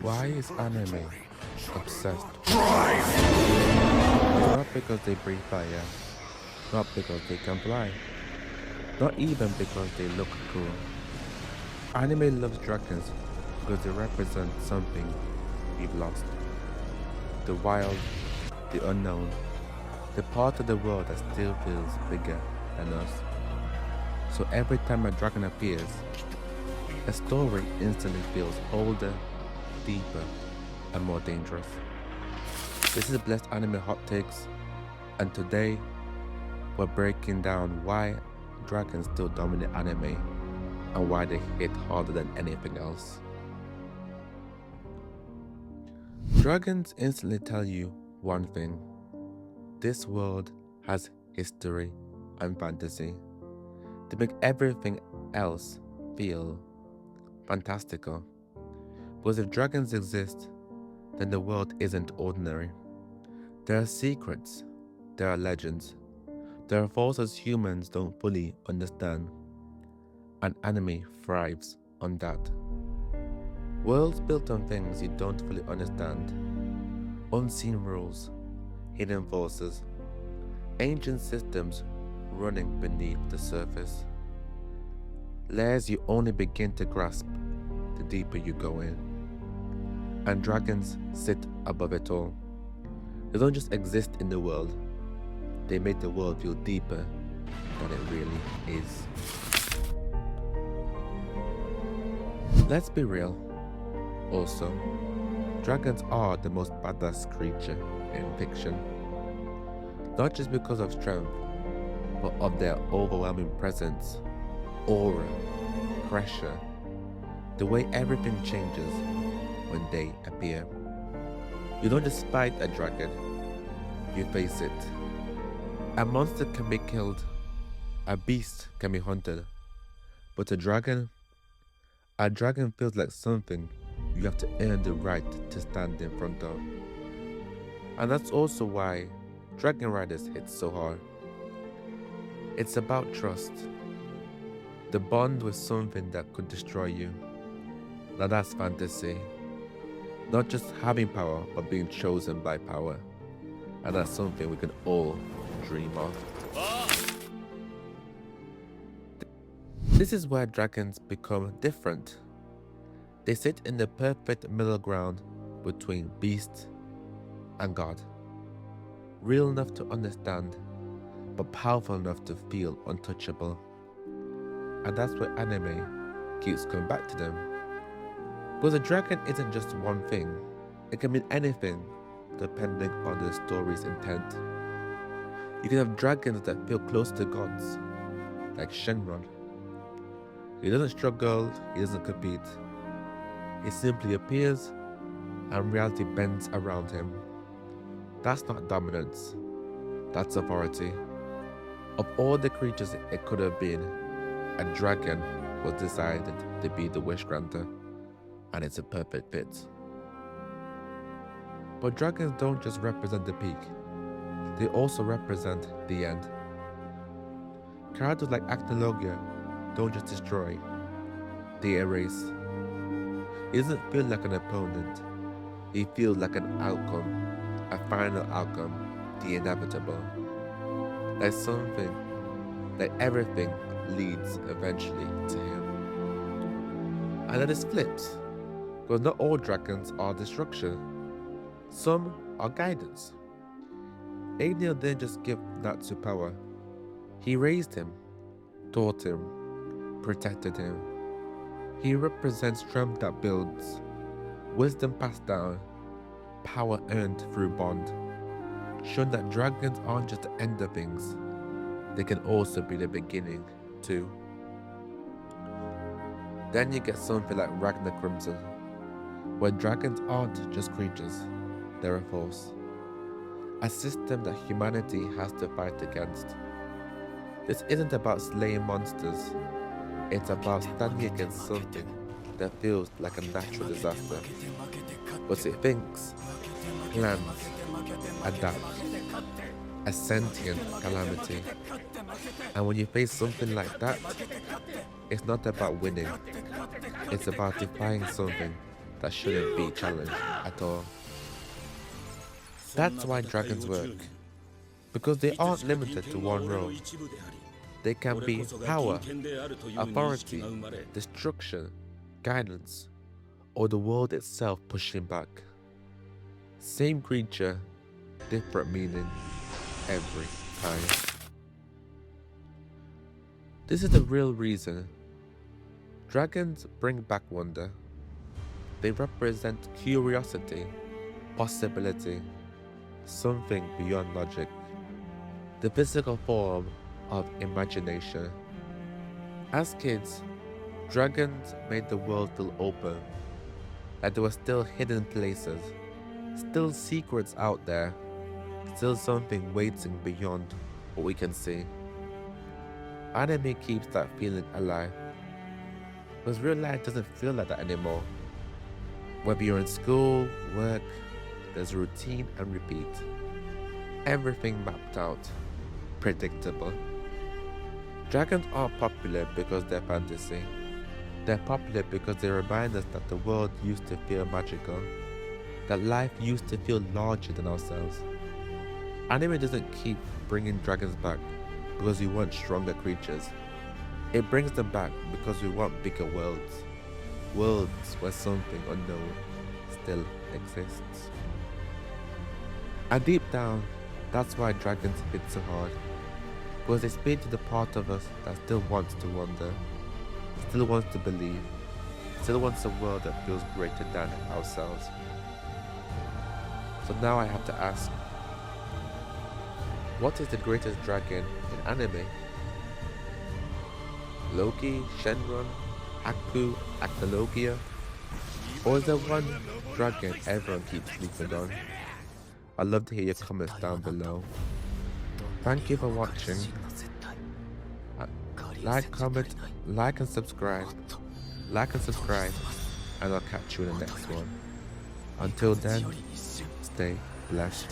Why is anime obsessed? Not because they breathe fire, not because they can fly, not even because they look cool. Anime loves dragons because they represent something we've lost. The wild, the unknown, the part of the world that still feels bigger than us. So every time a dragon appears, a story instantly feels older, deeper, and more dangerous. This is Blessed Anime Hot Takes, and today we're breaking down why dragons still dominate anime and why they hit harder than anything else. Dragons instantly tell you one thing: this world has history and fantasy. They make everything else feel fantastical. Because if dragons exist, then the world isn't ordinary. There are secrets, there are legends, there are forces humans don't fully understand, and anime thrives on that. Worlds built on things you don't fully understand, unseen rules, hidden forces, ancient systems running beneath the surface. Layers you only begin to grasp the deeper you go in. And dragons sit above it all. They don't just exist in the world, they make the world feel deeper than it really is. Let's be real. Also, dragons are the most badass creature in fiction. Not just because of strength, but of their overwhelming presence, aura, pressure, the way everything changes when they appear. You don't just fight a dragon, you face it. A monster can be killed, a beast can be hunted, but a dragon feels like something you have to earn the right to stand in front of. And that's also why Dragon Riders hit so hard. It's about trust. The bond with something that could destroy you. Now that's fantasy. Not just having power, but being chosen by power. And that's something we can all dream of. This is where dragons become different. They sit in the perfect middle ground between beast and god. Real enough to understand, but powerful enough to feel untouchable. And that's where anime keeps coming back to them. Because a dragon isn't just one thing, it can mean anything depending on the story's intent. You can have dragons that feel close to gods, like Shenron. He doesn't struggle, he doesn't compete. He simply appears and reality bends around him. That's not dominance, that's authority. Of all the creatures it could have been, a dragon was decided to be the wish granter, and it's a perfect fit. But dragons don't just represent the peak, they also represent the end. Characters like Acnologia don't just destroy, they erase. He doesn't feel like an opponent, he feels like an outcome, a final outcome, the inevitable. Like something, like everything leads eventually to him. And then it flips, because not all dragons are destruction, some are guidance. Aenir didn't just give Natsu power, he raised him, taught him, protected him. He represents strength that builds, wisdom passed down, power earned through bond, showing that dragons aren't just the end of things, they can also be the beginning too. Then you get something like Ragnar Crimson, where dragons aren't just creatures, they're a force, a system that humanity has to fight against. This isn't about slaying monsters, it's about standing against something that feels like a natural disaster, but it thinks, plans, adapts, a sentient calamity. And when you face something like that, it's not about winning, it's about defying something that shouldn't be challenged at all. That's why dragons work, because they aren't limited to one role. They can be power, authority, destruction, guidance, or the world itself pushing back. Same creature, different meaning every time. This is the real reason. Dragons bring back wonder. They represent curiosity, possibility, something beyond logic, the physical form of imagination. As kids, dragons made the world feel open, like there were still hidden places, still secrets out there, still something waiting beyond what we can see. Anime keeps that feeling alive, because real life doesn't feel like that anymore. Whether you're in school, work, there's routine and repeat. Everything mapped out, predictable. Dragons aren't popular because they're fantasy. They're popular because they remind us that the world used to feel magical, that life used to feel larger than ourselves. Anime doesn't keep bringing dragons back because we want stronger creatures. It brings them back because we want bigger worlds. Worlds where something unknown still exists. And deep down, that's why dragons hit so hard. Because they speak to the part of us that still wants to wonder, still wants to believe, still wants a world that feels greater than ourselves. So now I have to ask, what is the greatest dragon in anime? Loki, Shenron, Aku, Actologia? Or is there one dragon everyone keeps sleeping on? I'd love to hear your comments down below. Thank you for watching. Like, comment, like and subscribe. And I'll catch you in the next one. Until then, stay blessed.